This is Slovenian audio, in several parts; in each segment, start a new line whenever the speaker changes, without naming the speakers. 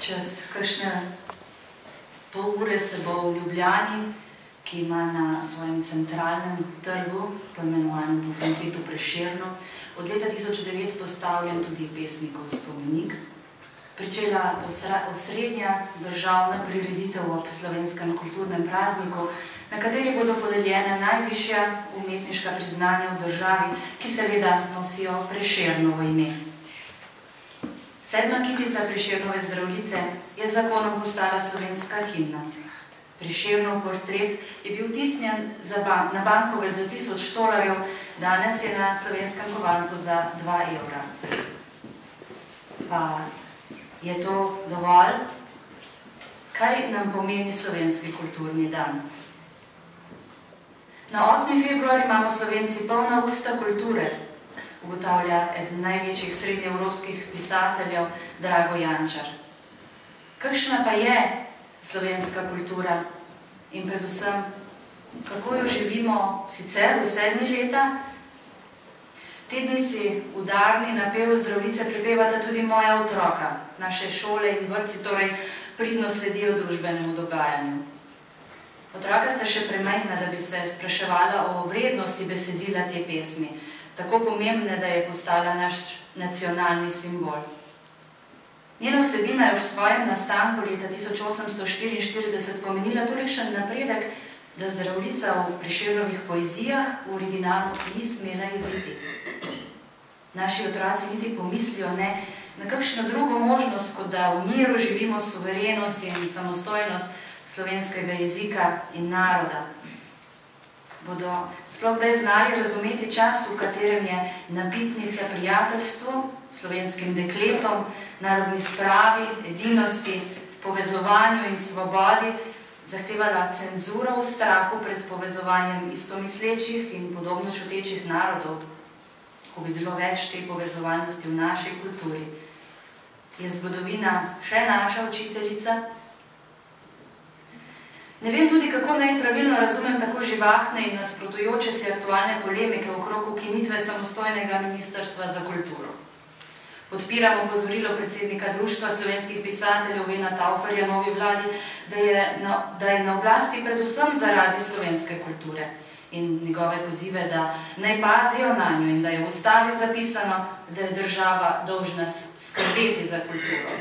Čez kakšne pol ure se bo v Ljubljani, ki ima na svojem centralnem trgu, poimenovanem po Francitu Prešernu, od leta 1009 postavljen tudi pesnikov spomenik, pričela osrednja državna prireditev ob slovenskem kulturnem prazniku, na kateri bodo podeljene najvišja umetniška priznanja v državi, ki seveda nosijo Prešernovo ime. 7. kitica Prešernove Zdravljice je z zakonom postala slovenska himna. Prešernov portret je bil vtisnjen na bankovec za 1000 tolarjev, danes je na slovenskem kovancu za 2 evra. Pa je to dovolj? Kaj nam pomeni slovenski kulturni dan? Na 8. februar imamo Slovenci polna usta kulture, ugotavlja eden največjih srednjeevropskih pisateljev, Drago Jančar. Kakšna pa je slovenska kultura in predvsem, kako jo živimo sicer vse dni leta? Te dni si udarni napev Zdravljice pripevata tudi moja otroka. Naše šole in vrtci torej pridno sledijo družbenemu dogajanju. Otroka sta še premajhna, da bi se spraševala o vrednosti besedila te pesmi, tako pomembne, da je postala naš nacionalni simbol. Njena vsebina je v svojem nastanku leta 1844 pomenila tolikšen napredek, da Zdravljica v Prešernovih poezijah v originalu ni smela iziti. Naši otroci niti pomislijo ne na kakšno drugo možnost, kot da v miru živimo suverenost in samostojnost slovenskega jezika in naroda. Bodo sploh kdaj znali razumeti čas, v katerem je napitnica prijateljstvu, slovenskim dekletom, narodni spravi, edinosti, povezovanju in svobodi zahtevala cenzuro v strahu pred povezovanjem istomislečih in podobno čutečih narodov, ko bi bilo več te povezovalnosti v naši kulturi. Je zgodovina še naša učiteljica? Ne vem tudi, kako naj pravilno razumem tako živahne in nasprotujoče si aktualne polemike okrog ukinitve samostojnega ministrstva za kulturo. Podpiram opozorilo predsednika Društva slovenskih pisateljev Vena Tauferja novi vladi, da je na oblasti predvsem zaradi slovenske kulture in njegove pozive, da naj pazijo na njo in da je v ustavi zapisano, da je država dolžna skrbeti za kulturo.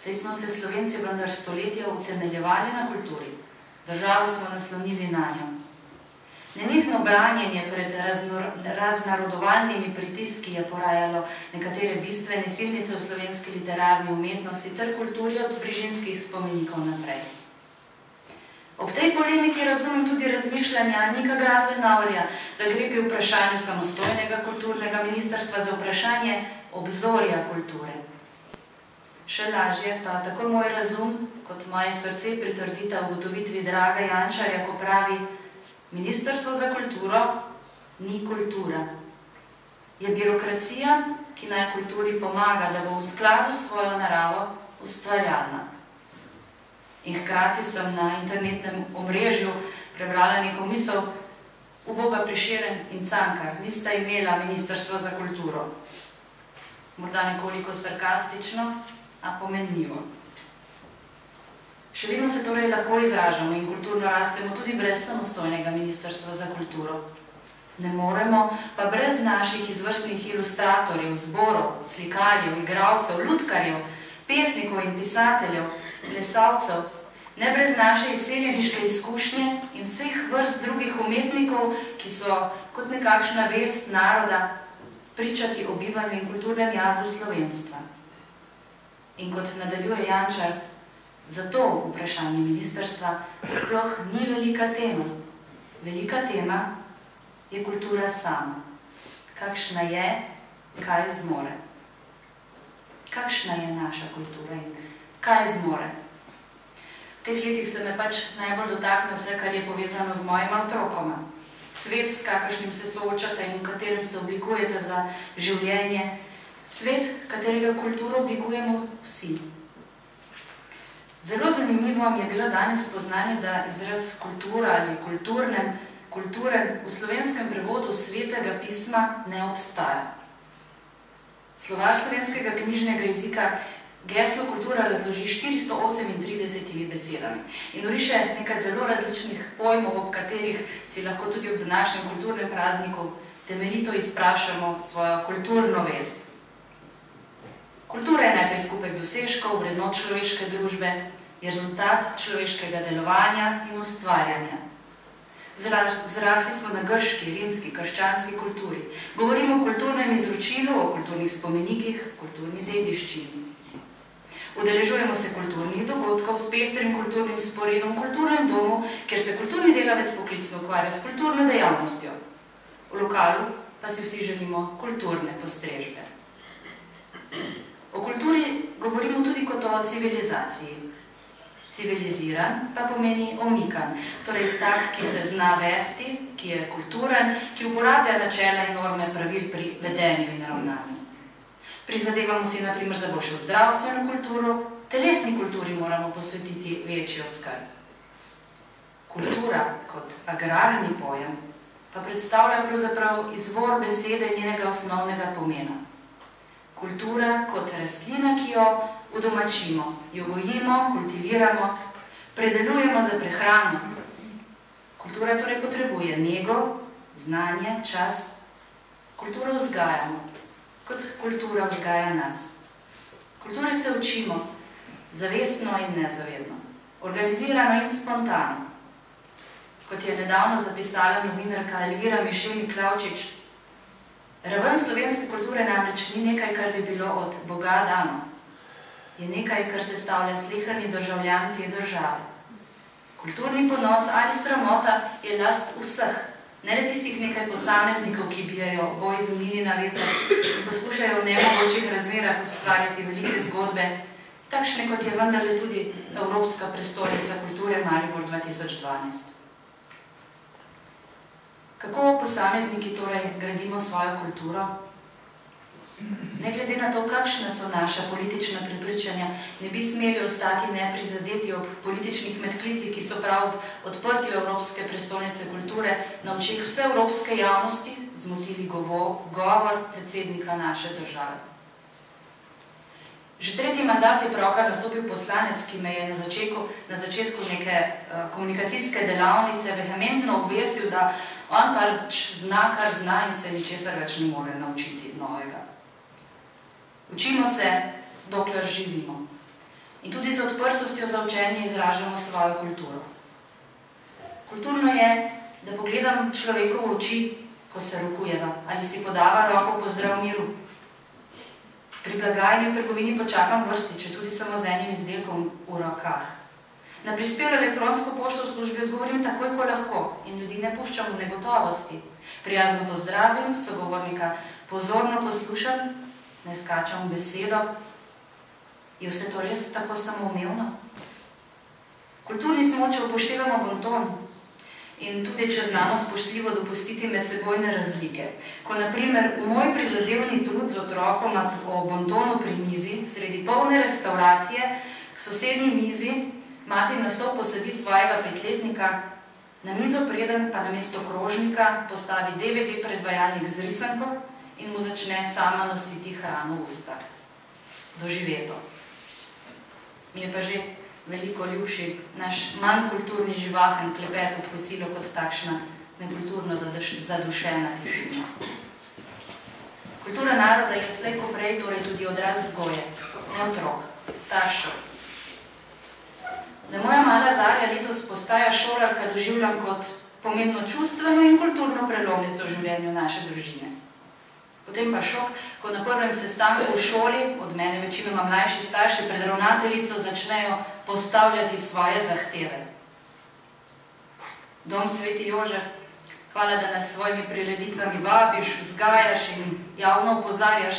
Saj smo se Slovenci vendar stoletja utemeljevali na kulturi. Državo smo naslonili na njo. Nenehno branjenje pred raznarodovalnimi pritiski je porajalo nekatere bistvene silnice v slovenski literarni umetnosti ter kulturi od brižinskih spomenikov naprej. Ob tej polemiki razumem tudi razmišljanja Nika Grafenauerja, da gre pri vprašanju samostojnega kulturnega ministrstva za vprašanje obzorja kulture. Še lažje pa tako moj razum kot moje srce pritrdita ugotovitvi Draga Jančarja, ko pravi: Ministrstvo za kulturo ni kultura. Je birokracija, ki naj kulturi pomaga, da bo v skladu s svojo naravo ustvarjalna. In hkrati sem na internetnem omrežju prebrala neko misel: uboga Prešeren in Cankar nista imela Ministrstva za kulturo. Morda nekoliko sarkastično, a pomenljivo. Še vedno se torej lahko izražamo in kulturno rastemo tudi brez samostojnega ministrstva za kulturo. Ne moremo pa brez naših izvrstnih ilustratorjev, zborov, slikarjev, igralcev, lutkarjev, pesnikov in pisateljev, plesalcev, ne brez naše izseljeniške izkušnje in vseh vrst drugih umetnikov, ki so kot nekakšna vest naroda pričati o bivanju in kulturnem jazu slovenstva. In kot nadaljuje Jančar, zato vprašanje ministrstva sploh ni velika tema. Velika tema je kultura sama. Kakšna je, kaj zmore. Kakšna je naša kultura in kaj zmore? V teh letih se me pač najbolj dotakne vse, kar je povezano z mojima otrokoma. Svet, s kakršnim se soočate in v katerem se oblikujete za življenje. Svet, katerega kulturo oblikujemo vsi. Zelo zanimivo mi je bilo danes spoznanje, da izraz kultura ali kulturen v slovenskem prevodu Svetega pisma ne obstaja. Slovar slovenskega knjižnega jezika geslo kultura razloži 438 besedami in oriše nekaj zelo različnih pojmov, ob katerih si lahko tudi ob današnjem kulturnem prazniku temeljito izprašamo svojo kulturno vest. Kultura je najprej skupek dosežkov, vrednot človeške družbe, je rezultat človeškega delovanja in ustvarjanja. Zrasli smo na grški, rimski, krščanski kulturi. Govorimo o kulturnem izročilu, o kulturnih spomenikih, kulturni dediščini. Udeležujemo se kulturnih dogodkov s pestrim kulturnim sporedom v kulturnem domu, kjer se kulturni delavec poklicno ukvarja s kulturno dejavnostjo. V lokalu pa si vsi želimo kulturne postrežbe. O kulturi govorimo tudi kot o civilizaciji. Civiliziran pa pomeni omikan, torej tak, ki se zna vesti, ki je kulturen, ki uporablja načela in norme pravil pri vedenju in ravnanju. Prizadevamo si na primer za boljšo zdravstveno kulturo, telesni kulturi moramo posvetiti večjo skrb. Kultura kot agrarni pojem pa predstavlja pravzaprav izvor besede njenega osnovnega pomena. Kultura kot rastlina, ki jo udomačimo, jo gojimo, kultiviramo, predelujemo za prehrano. Kultura torej potrebuje nego, znanje, čas. Kulturo vzgajamo, kot kultura vzgaja nas. Kulture se učimo, zavestno in nezavedno, organizirano in spontano. Kot je nedavno zapisala novinarka Elvira Miše Miklavčič, raven slovenske kulture namreč ni nekaj, kar bi bilo od Boga dano. Je nekaj, kar sestavlja sleherni državljan te države. Kulturni ponos ali sramota je last vseh, ne le tistih nekaj posameznikov, ki bijajo boj z mlini na veter in poskušajo v nemogočih razmerah ustvarjati velike zgodbe, takšne kot je vendarle tudi Evropska prestolnica kulture Maribor 2012. Kako posamezniki torej gradimo svojo kulturo? Ne glede na to, kakšna so naša politična prepričanja, ne bi smeli ostati neprizadeti ob političnih medklicih, ki so prav ob odprtju Evropske prestolnice kulture na očeh vse evropske javnosti zmotili govor predsednika naše države. Že tretji mandat je pravkar nastopil poslanec, ki me je na začetku neke komunikacijske delavnice vehementno obvestil, da on pač zna, kar zna in se ničesar več ne more naučiti novega. Učimo se, dokler živimo. In tudi z odprtostjo za učenje izražamo svojo kulturo. Kulturno je, da pogledam človeku v oči, ko se rokujeva, ali si podava roko pozdrav miru. Pri blagajni v trgovini počakam vrsti, če tudi samo z enim izdelkom v rokah. Na prispelo elektronsko pošto v službi odgovorim takoj, ko lahko in ljudi ne puščam v negotovosti. Prijazno pozdravim, sogovornika pozorno poslušam, ne skačam v besedo. Je vse to res tako samoumevno? Kulturni smo, če upoštevamo bonton in tudi, če znamo spoštljivo dopustiti medsebojne razlike. Ko, na primer, v moj prizadevni trud z otrokom o bontonu pri mizi, sredi polne restauracije, k sosednji mizi, mati na stol posadi svojega 5-letnika, na mizo preden pa namesto krožnika postavi DVD predvajalnik z risanko in mu začne sama nositi hrano v usta. Doživeto. Mi je pa že veliko ljubši naš manj kulturni živahen klepet v fosilu kot takšna nekulturno zadušena tišina. Kultura naroda je slej ko prej torej tudi odraz vzgoje, ne otrok, staršev. Da moja mala Zarja letos postaja šolarka, doživljam kot pomembno čustveno in kulturno prelomnico v življenju naše družine. Potem pa šok, ko na prvem sestanku v šoli, od mene večinoma mlajši starši pred ravnateljico začnejo postavljati svoje zahteve. Dom Sveti Jožef, hvala, da nas s svojimi prireditvami vabiš, vzgajaš in javno opozarjaš,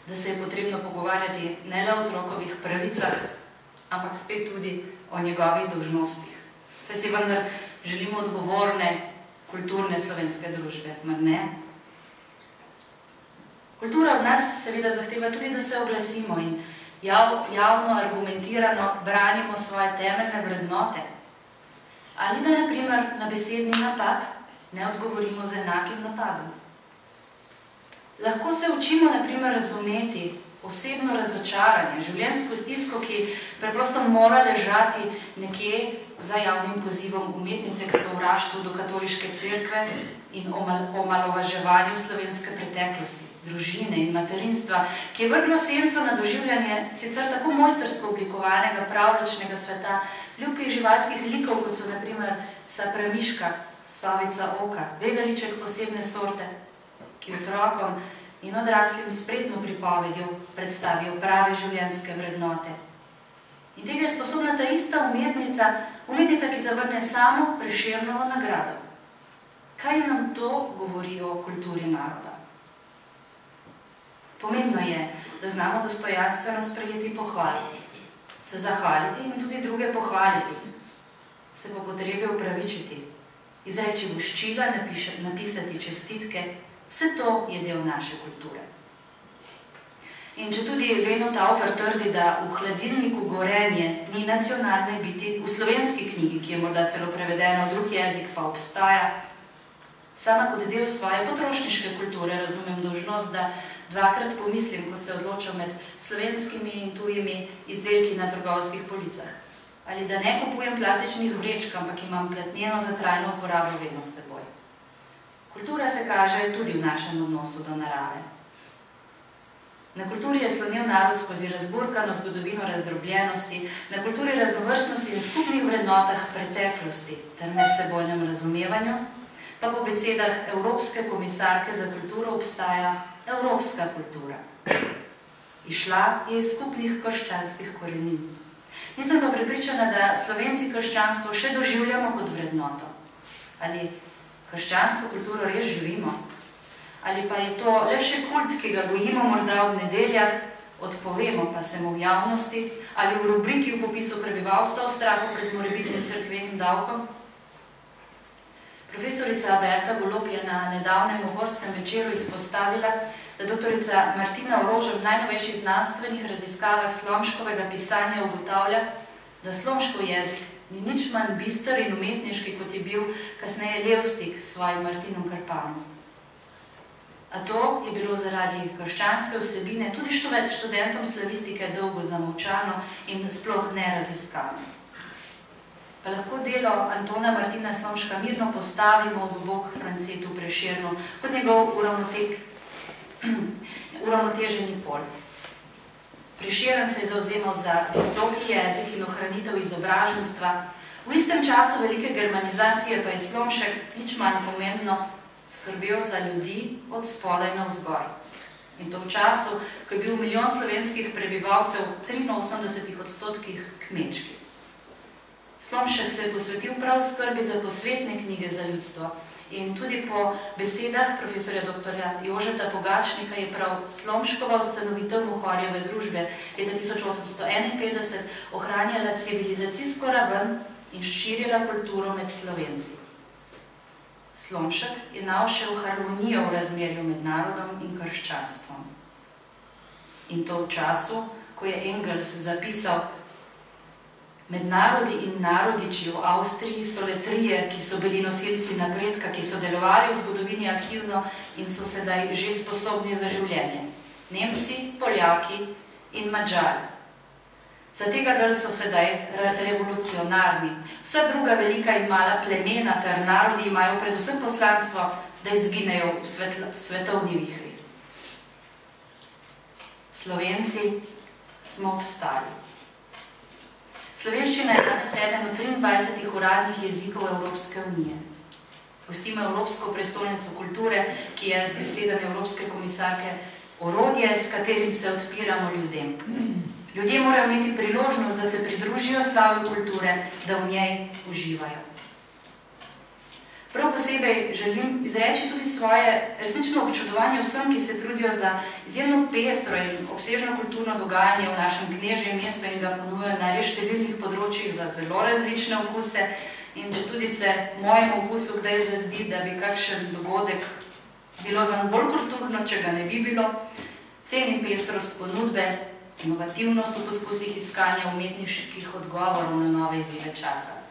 da se je potrebno pogovarjati ne le o otrokovih pravicah, ampak spet tudi o njegovih dolžnostih. Saj si vendar želimo odgovorne, kulturne slovenske družbe, mar ne? Kultura od nas seveda zahteva tudi, da se oglasimo in javno, argumentirano branimo svoje temeljne vrednote. Ali da, na primer, na besedni napad ne odgovorimo z enakim napadom. Lahko se učimo, na primer, razumeti osebno razočaranje, življenjsko stisko, ki preprosto mora ležati nekje za javnim pozivom umetnice k sovraštvu do katoliške cerkve in omalovaževanju slovenske preteklosti, družine in materinstva, ki je vrglo senco na doživljanje sicer tako mojstrsko oblikovanega pravljičnega sveta, ljubkih živalskih likov, kot so na primer Sapramiška, Sovica oka, Veveriček posebne sorte, ki otrokom in odraslim spretno pripovedjo predstavijo prave življenjske vrednote. In tega je sposobna ta ista umetnica, ki zavrne samo Prešernovo nagrado. Kaj nam to govori o kulturi naroda? Pomembno je, da znamo dostojanstveno sprejeti pohvale, se zahvaliti in tudi druge pohvaliti, se po potrebi opravičiti, izreči voščila, napisati čestitke. Vse to je del naše kulture. In če tudi Veno Taufer trdi, da v hladilniku Gorenje ni nacionalne biti, v slovenski knjigi, ki je morda celo prevedena v drug jezik, pa obstaja, sama kot del svoje potrošniške kulture razumem dolžnost, da dvakrat pomislim, ko se odločam med slovenskimi in tujimi izdelki na trgovskih policah. Ali da ne kupujem plastičnih vrečk, ampak imam platneno za trajno uporabo vedno s seboj. Kultura se kaže tudi v našem odnosu do narave. Na kulturi je slonil narod skozi razburkano zgodovino razdrobljenosti, na kulturi raznovrstnosti in skupnih vrednotah preteklosti ter medsebojnem razumevanju, pa po besedah Evropske komisarke za kulturo obstaja evropska kultura. Išla je iz skupnih krščanskih korenin. Nisem pa prepričana, da Slovenci krščanstvo še doživljamo kot vrednoto. Ali krščansko kulturo res živimo? Ali pa je to le še kult, ki ga gojimo morda ob nedeljah, odpovemo pa se mu v javnosti, ali v rubriki v popisu prebivalstva v strahu pred morebitnim cerkvenim davkom? Profesorica Berta Golob je na nedavnem Uhorskem večeru izpostavila, da doktorica Martina Orožem v najnovejših znanstvenih raziskavah slomškovega pisanja ugotavlja, da slomškov jezik ni nič manj bister in umetniški, kot je bil kasneje Levstik s svojim Martinom Krpanom. A to je bilo zaradi krščanske vsebine tudi študentom slavistike dolgo zamolčano in sploh neraziskano. Pa lahko delo Antona Martina Slomška mirno postavimo ob bok Francetu Prešernu kot njegov uravnoteženi pol. Prešeren se je zavzemal za visoki jezik in ohranitev izobraženstva, v istem času velike germanizacije pa je Slomšek, nič manj pomembno, skrbel za ljudi od spodaj navzgor. In to v času, ko je bil 1 milijon slovenskih prebivalcev 83% kmečki. Slomšek se je posvetil prav skrbi za posvetne knjige za ljudstvo in tudi po besedah profesorja dr. Jožeta Pogačnika je prav Slomškova ustanovitev Mohorjeve družbe leta 1851 ohranjala civilizacijsko raven in širila kulturo med Slovenci. Slomšek je našel harmonijo v razmerju med narodom in krščanstvom. In to v času, ko je Engels zapisal: med narodi in narodiči v Avstriji so le trije, ki so bili nosilci napredka, ki so delovali v zgodovini aktivno in so sedaj že sposobni za življenje. Nemci, Poljaki in Madžari. Za tega del so sedaj revolucionarni. Vsa druga velika in mala plemena ter narodi imajo predvsem poslanstvo, da izginejo v svetovni vihri. Slovenci smo obstali. Slovenščina je danes eden od 23 uradnih jezikov Evropske unije. Gostimo Evropsko prestolnico kulture, ki je z besedami Evropske komisarke orodje, s katerim se odpiramo ljudem. Ljudje morajo imeti priložnost, da se pridružijo slavju kulture, da v njej uživajo. Prav posebej želim izreči tudi svoje resnično občudovanje vsem, ki se trudijo za izjemno pestro in obsežno kulturno dogajanje v našem knežjem mestu in ga ponujajo na res številnih področjih za zelo različne okuse. In če tudi se mojemu okusu kdaj zazdi, da bi kakšen dogodek bilo zanj bolj kulturno, če ga ne bi bilo, cenim pestrost ponudbe, inovativnost v poskusih iskanja umetniških odgovorov na nove izzive časa.